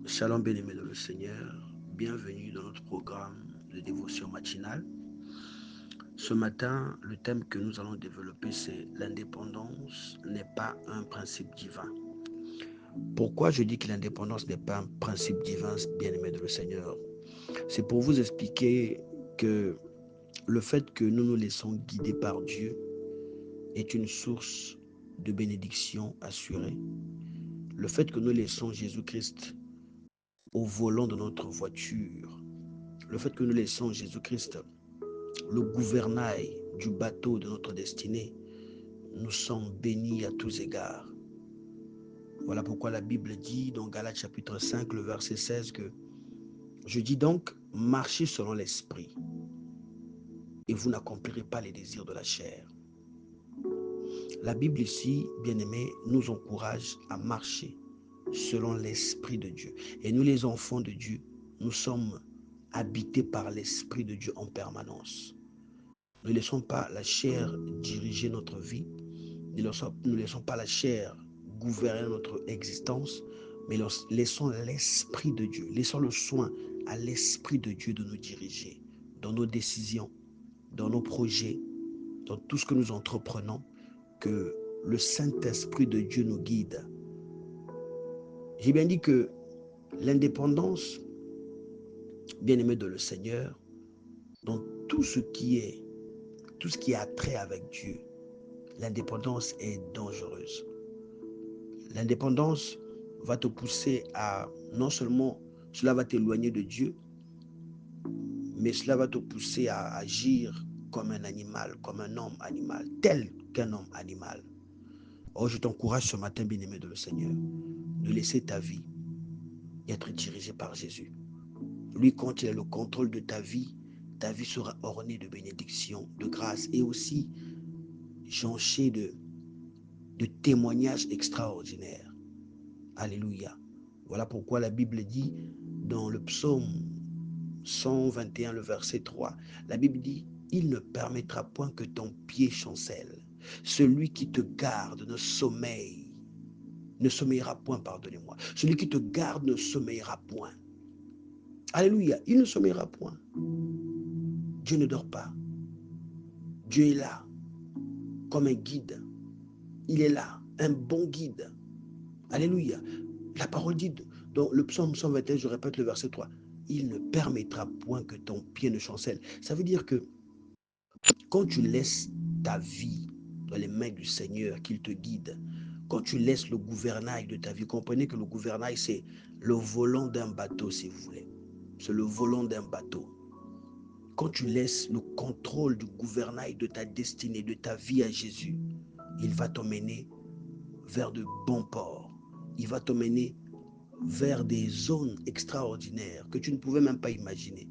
Shalom bien-aimés dans le Seigneur, bienvenue dans notre programme de dévotion matinale. Ce matin, le thème que nous allons développer, c'est l'indépendance n'est pas un principe divin. Pourquoi je dis que l'indépendance n'est pas un principe divin, bien-aimés dans le Seigneur? C'est pour vous expliquer que le fait que nous nous laissons guider par Dieu est une source de bénédiction assurée. Le fait que nous laissons Jésus-Christ au volant de notre voiture, le fait que nous laissons Jésus-Christ le gouvernail du bateau de notre destinée, nous sommes bénis à tous égards. Voilà pourquoi la Bible dit dans Galates chapitre 5, le verset 16 que je dis donc, marchez selon l'esprit et vous n'accomplirez pas les désirs de la chair. La Bible ici, bien-aimés, nous encourage à marcher selon l'esprit de Dieu. Et nous les enfants de Dieu, nous sommes habités par l'esprit de Dieu en permanence. Ne laissons pas la chair diriger notre vie. Ne laissons pas la chair gouverner notre existence, mais laissons l'Esprit de Dieu, laissons le soin à l'Esprit de Dieu de nous diriger dans nos décisions, dans nos projets, dans tout ce que nous entreprenons, que le Saint-Esprit de Dieu nous guide. J'ai bien dit que l'indépendance, bien-aimé de le Seigneur, dans tout ce qui a trait avec Dieu, l'indépendance est dangereuse. L'indépendance va te pousser à, non seulement cela va t'éloigner de Dieu, mais cela va te pousser à agir comme un animal, comme un homme animal, tel qu'un homme animal. Or, je t'encourage ce matin, bien-aimé de le Seigneur, de laisser ta vie être dirigée par Jésus. Lui, quand il a le contrôle de ta vie sera ornée de bénédictions, de grâce et aussi jonchée de témoignages extraordinaires. Alléluia. Voilà pourquoi la Bible dit dans le psaume 121, le verset 3, la Bible dit, il ne permettra point que ton pied chancelle. Celui qui te garde ne sommeillera point, pardonnez-moi. Celui qui te garde ne sommeillera point. Alléluia, il ne sommeillera point. Dieu ne dort pas. Dieu est là, comme un guide. Il est là, un bon guide. Alléluia. La parole dit dans le psaume 121, je répète le verset 3, il ne permettra point que ton pied ne chancelle. Ça veut dire que quand tu laisses ta vie dans les mains du Seigneur, qu'il te guide, quand tu laisses le gouvernail de ta vie, comprenez que le gouvernail, c'est le volant d'un bateau, si vous voulez. C'est le volant d'un bateau. Quand tu laisses le contrôle du gouvernail de ta destinée, de ta vie à Jésus, il va t'emmener vers de bons ports. Il va t'emmener vers des zones extraordinaires que tu ne pouvais même pas imaginer.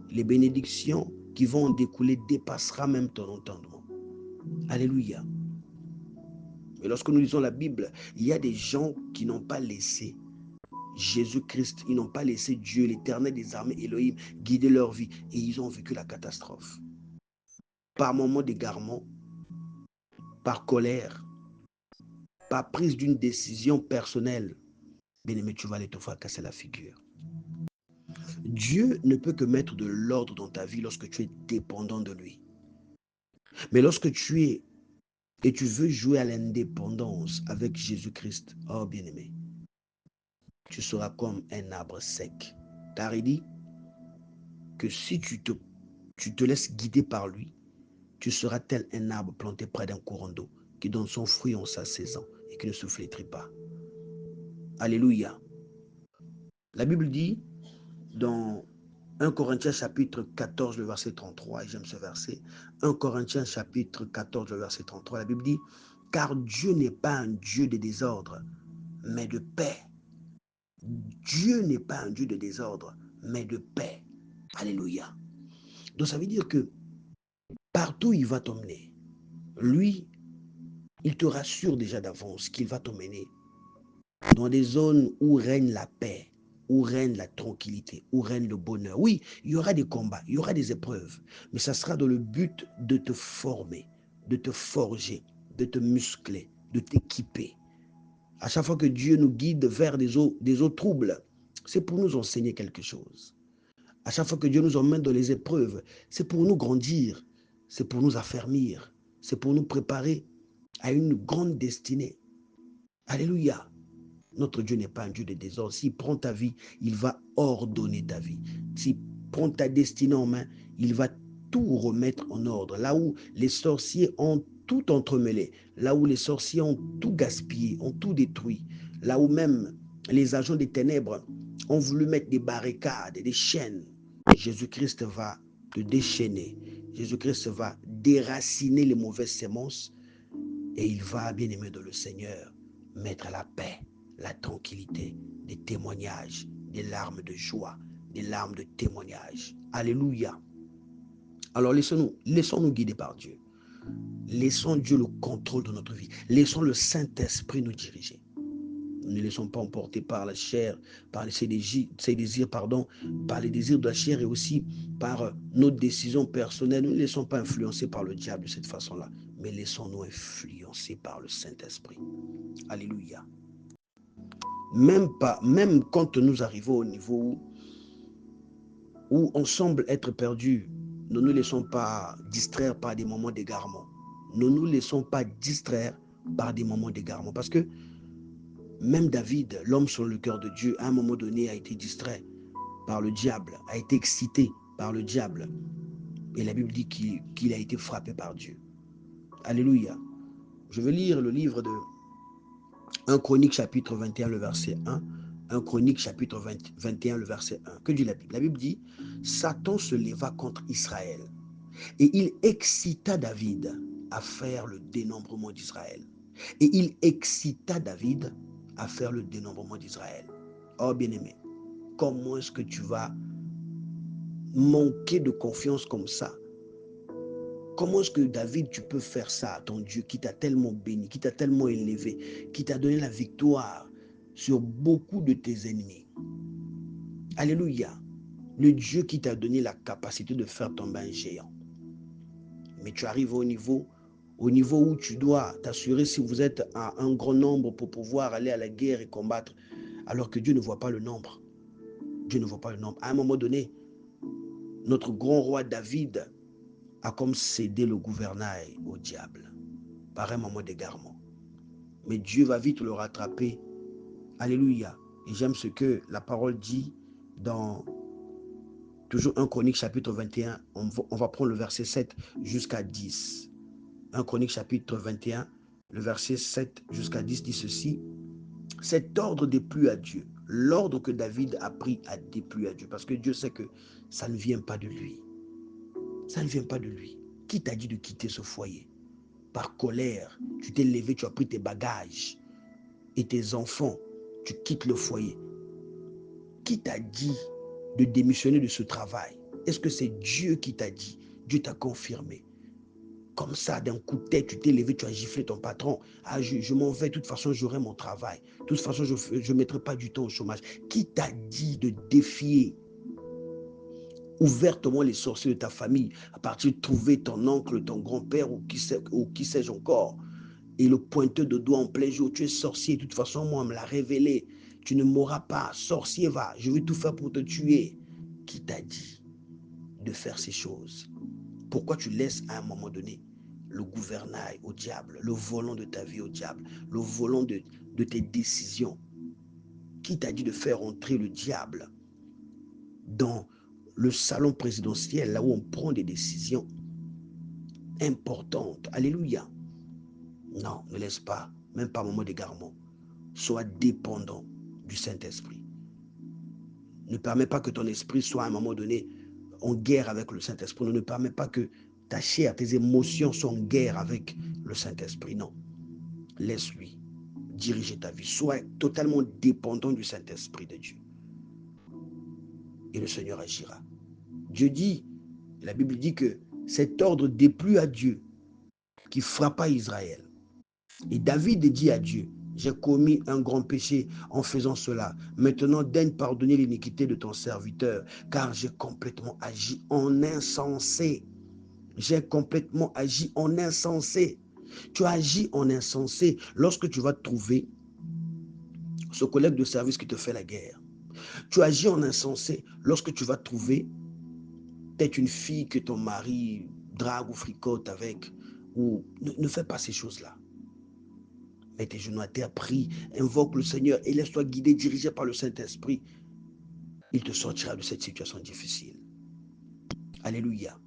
Les bénédictions qui vont en découler dépassera même ton entendement. Alléluia. Mais lorsque nous lisons la Bible, il y a des gens qui n'ont pas laissé Jésus-Christ, ils n'ont pas laissé Dieu, l'Éternel des armées, Elohim, guider leur vie et ils ont vécu la catastrophe. Par moments d'égarement, par colère, par prise d'une décision personnelle, bien-aimé, tu vas aller te faire casser la figure. Dieu ne peut que mettre de l'ordre dans ta vie lorsque tu es dépendant de lui. Mais lorsque tu es et tu veux jouer à l'indépendance avec Jésus-Christ, oh bien-aimé, tu seras comme un arbre sec. Car il dit que si tu te laisses guider par lui, tu seras tel un arbre planté près d'un courant d'eau qui donne son fruit en sa saison et qui ne se flétrit pas. Alléluia. La Bible dit dans 1 Corinthiens chapitre 14, le verset 33, et j'aime ce verset, 1 Corinthiens chapitre 14, le verset 33, la Bible dit, car Dieu n'est pas un Dieu de désordre, mais de paix. Dieu n'est pas un Dieu de désordre, mais de paix. Alléluia. Donc ça veut dire que partout où il va t'emmener, lui, il te rassure déjà d'avance qu'il va t'emmener dans des zones où règne la paix, où règne la tranquillité, où règne le bonheur. Oui, il y aura des combats, il y aura des épreuves, mais ça sera dans le but de te former, de te forger, de te muscler, de t'équiper. À chaque fois que Dieu nous guide vers des eaux troubles, c'est pour nous enseigner quelque chose. À chaque fois que Dieu nous emmène dans les épreuves, c'est pour nous grandir, c'est pour nous affermir, c'est pour nous préparer à une grande destinée. Alléluia. Notre Dieu n'est pas un Dieu de désordre. S'il prend ta vie, il va ordonner ta vie. S'il prend ta destinée en main, il va tout remettre en ordre. Là où les sorciers ont tout entremêlé, là où les sorciers ont tout gaspillé, ont tout détruit, là où même les agents des ténèbres ont voulu mettre des barricades, des chaînes, Jésus-Christ va te déchaîner. Jésus-Christ va déraciner les mauvaises semences et il va, bien aimé de le Seigneur, mettre la paix, la tranquillité, des témoignages, des larmes de joie, des larmes de témoignage. Alléluia. Alors laissons-nous guider par Dieu. Laissons Dieu le contrôle de notre vie. Laissons le Saint-Esprit nous diriger. Ne les laissons pas emporter par la chair, par ses désirs, par les désirs de la chair et aussi par nos décisions personnelles. Ne nous laissons pas influencer par le diable de cette façon-là, mais laissons-nous influencer par le Saint-Esprit. Alléluia. Même quand nous arrivons au niveau où on semble être perdu, ne nous laissons pas distraire par des moments d'égarement. Ne nous laissons pas distraire par des moments d'égarement. Parce que même David, l'homme sur le cœur de Dieu, à un moment donné a été distrait par le diable, a été excité par le diable. Et la Bible dit qu'il a été frappé par Dieu. Alléluia. Je vais lire le livre de 1 Chronique chapitre 21, le verset 1. 1 Chronique chapitre 21, le verset 1. Que dit la Bible? La Bible dit, Satan se leva contre Israël et il excita David à faire le dénombrement d'Israël. Et il excita David à faire le dénombrement d'Israël. Oh bien-aimé, comment est-ce que tu vas manquer de confiance comme ça? Comment est-ce que David, tu peux faire ça à ton Dieu qui t'a tellement béni, qui t'a tellement élevé, qui t'a donné la victoire sur beaucoup de tes ennemis? Alléluia. Le Dieu qui t'a donné la capacité de faire tomber un géant. Mais tu arrives au niveau où tu dois t'assurer si vous êtes à un grand nombre pour pouvoir aller à la guerre et combattre, alors que Dieu ne voit pas le nombre. Dieu ne voit pas le nombre. À un moment donné, notre grand roi David a comme cédé le gouvernail au diable par un moment d'égarement. Mais Dieu va vite le rattraper. Alléluia. Et j'aime ce que la parole dit dans toujours 1 Chronique chapitre 21. On va prendre le verset 7 jusqu'à 10. 1 Chronique chapitre 21, le verset 7 jusqu'à 10 dit ceci. Cet ordre déplut à Dieu. L'ordre que David a pris a déplu à Dieu. Parce que Dieu sait que ça ne vient pas de lui. Ça ne vient pas de lui. Qui t'a dit de quitter ce foyer? Par colère, tu t'es levé, tu as pris tes bagages et tes enfants, tu quittes le foyer. Qui t'a dit de démissionner de ce travail? Est-ce que c'est Dieu qui t'a dit? Dieu t'a confirmé. Comme ça, d'un coup de tête, tu t'es levé, tu as giflé ton patron. Ah, je m'en vais, de toute façon, j'aurai mon travail. De toute façon, je ne mettrai pas du temps au chômage. Qui t'a dit de défier ouvertement les sorciers de ta famille, à partir de trouver ton oncle, ton grand-père ou qui sais-je encore, et le pointeur de doigt en plein jour, tu es sorcier, de toute façon, moi, on me l'a révélé. Tu ne mourras pas, sorcier va, je vais tout faire pour te tuer. Qui t'a dit de faire ces choses? Pourquoi tu laisses à un moment donné le gouvernail au diable, le volant de ta vie au diable, le volant de tes décisions? Qui t'a dit de faire entrer le diable dans le salon présidentiel, là où on prend des décisions importantes? Alléluia. Non, ne laisse pas, même pas un moment d'égarement. Sois dépendant du Saint-Esprit. Ne permets pas que ton esprit soit à un moment donné en guerre avec le Saint-Esprit. Ne permets pas que ta chair, tes émotions soient en guerre avec le Saint-Esprit. Non. Laisse-lui diriger ta vie. Sois totalement dépendant du Saint-Esprit de Dieu. Et le Seigneur agira. Dieu dit, la Bible dit que cet ordre déplut à Dieu qui frappa Israël. Et David dit à Dieu, j'ai commis un grand péché en faisant cela. Maintenant, daigne pardonner l'iniquité de ton serviteur, car j'ai complètement agi en insensé. J'ai complètement agi en insensé. Tu agis en insensé lorsque tu vas trouver ce collègue de service qui te fait la guerre. Tu agis en insensé lorsque tu vas trouver peut-être une fille que ton mari drague ou fricote avec. Ou ne fais pas ces choses-là. Mets tes genoux à terre, prie, invoque le Seigneur et laisse-toi guider, dirigé par le Saint-Esprit. Il te sortira de cette situation difficile. Alléluia.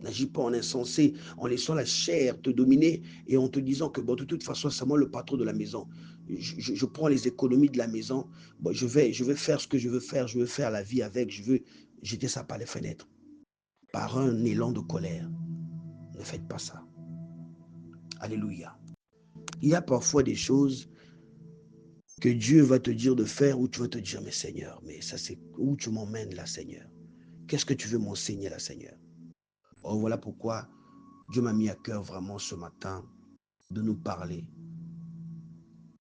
N'agis pas en insensé, en laissant la chair te dominer et en te disant que bon, de toute façon, c'est moi le patron de la maison. Je prends les économies de la maison. Bon, je vais faire ce que je veux faire. Je veux faire la vie avec. Je veux jeter ça par les fenêtres. Par un élan de colère. Ne faites pas ça. Alléluia. Il y a parfois des choses que Dieu va te dire de faire où tu vas te dire, mais Seigneur, mais ça c'est où tu m'emmènes là, Seigneur? Qu'est-ce que tu veux m'enseigner là, Seigneur? Oh, voilà pourquoi Dieu m'a mis à cœur vraiment ce matin de nous parler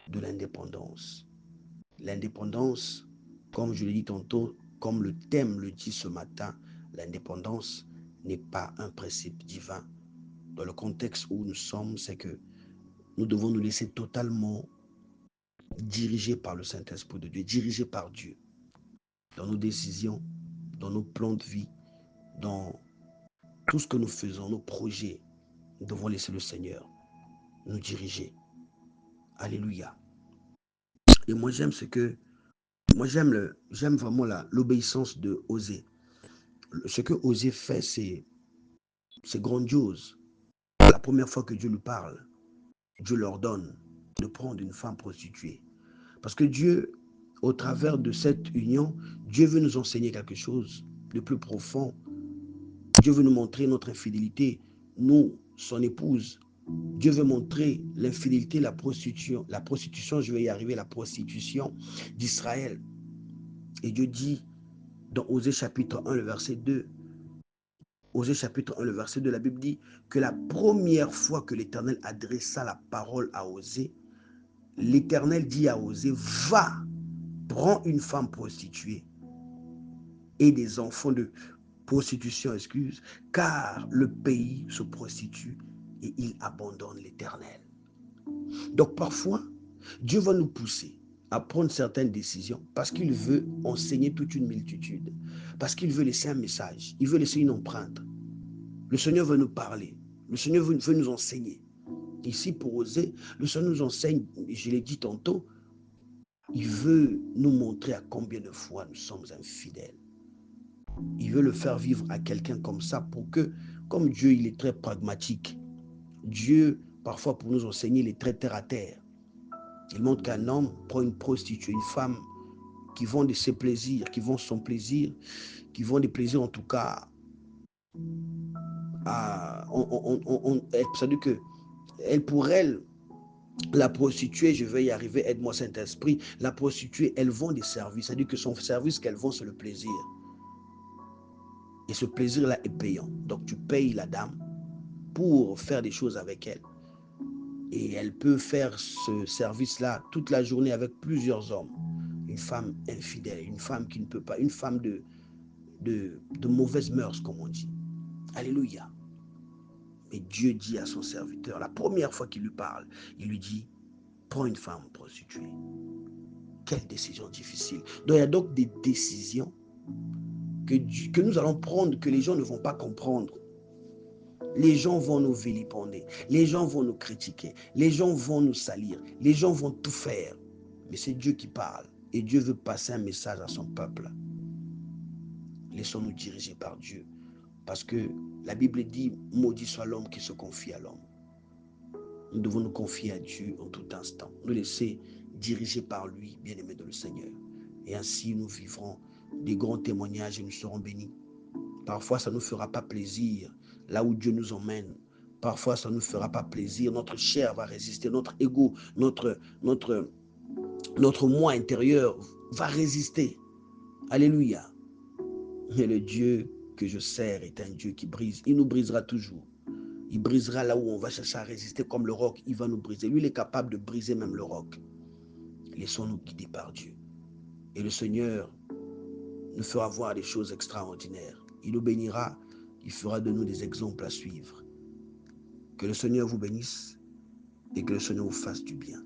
de l'indépendance. L'indépendance, comme je l'ai dit tantôt, comme le thème le dit ce matin, l'indépendance n'est pas un principe divin. Dans le contexte où nous sommes, c'est que nous devons nous laisser totalement diriger par le Saint-Esprit de Dieu, dirigé par Dieu, dans nos décisions, dans nos plans de vie, dans tout ce que nous faisons, nos projets. Nous devons laisser le Seigneur nous diriger. Alléluia. Et moi, j'aime ce que, moi, j'aime vraiment l'obéissance de Osée. Ce que Osée fait, c'est grandiose. La première fois que Dieu lui parle, Dieu leur donne de prendre une femme prostituée. Parce que Dieu, au travers de cette union, Dieu veut nous enseigner quelque chose de plus profond. Dieu veut nous montrer notre infidélité, nous, son épouse. Dieu veut montrer l'infidélité, la prostitution, je vais y arriver, la prostitution d'Israël. Et Dieu dit dans Osée chapitre 1, le verset 2, Osée chapitre 1, le verset 2, la Bible dit que la première fois que l'Éternel adressa la parole à Osée, l'Éternel dit à Osée, va, prends une femme prostituée et des enfants de prostitution, car le pays se prostitue et il abandonne l'Éternel. Donc parfois, Dieu va nous pousser à prendre certaines décisions parce qu'il veut enseigner toute une multitude, parce qu'il veut laisser un message, il veut laisser une empreinte. Le Seigneur veut nous parler, le Seigneur veut nous enseigner. Ici, pour oser, le Seigneur nous enseigne, je l'ai dit tantôt, il veut nous montrer à combien de fois nous sommes infidèles. Il veut le faire vivre à quelqu'un comme ça pour que, comme Dieu, il est très pragmatique. Dieu, parfois pour nous enseigner, il est très terre à terre. Il montre qu'un homme prend une prostituée, une femme qui vend de ses plaisirs, qui vend son plaisir, qui vend des plaisirs en tout cas. C'est-à-dire que elle, pour elle, la prostituée, je vais y arriver, aide-moi Saint-Esprit, la prostituée, elle vend des services. C'est-à-dire que son service qu'elle vend, c'est le plaisir. Et ce plaisir-là est payant. Donc tu payes la dame pour faire des choses avec elle. Et elle peut faire ce service-là toute la journée avec plusieurs hommes. Une femme infidèle, une femme qui ne peut pas, une femme de mauvaises mœurs, comme on dit. Alléluia. Mais Dieu dit à son serviteur, la première fois qu'il lui parle, il lui dit, prends une femme prostituée. Quelle décision difficile. Donc il y a donc des décisions que nous allons prendre, que les gens ne vont pas comprendre. Les gens vont nous vilipender, les gens vont nous critiquer, les gens vont nous salir, les gens vont tout faire. Mais c'est Dieu qui parle et Dieu veut passer un message à son peuple. Laissons-nous diriger par Dieu parce que la Bible dit, maudit soit l'homme qui se confie à l'homme. Nous devons nous confier à Dieu en tout instant, nous laisser diriger par lui, bien-aimés de le Seigneur. Et ainsi nous vivrons des grands témoignages et nous serons bénis. Parfois, ça ne nous fera pas plaisir là où Dieu nous emmène. Parfois, ça ne nous fera pas plaisir. Notre chair va résister, notre ego, notre moi intérieur va résister. Alléluia. Mais le Dieu que je sers est un Dieu qui brise. Il nous brisera toujours. Il brisera là où on va chercher à résister comme le roc. Il va nous briser. Lui, il est capable de briser même le roc. Laissons-nous guider par Dieu. Et le Seigneur nous fera voir des choses extraordinaires. Il nous bénira. Il fera de nous des exemples à suivre. Que le Seigneur vous bénisse et que le Seigneur vous fasse du bien.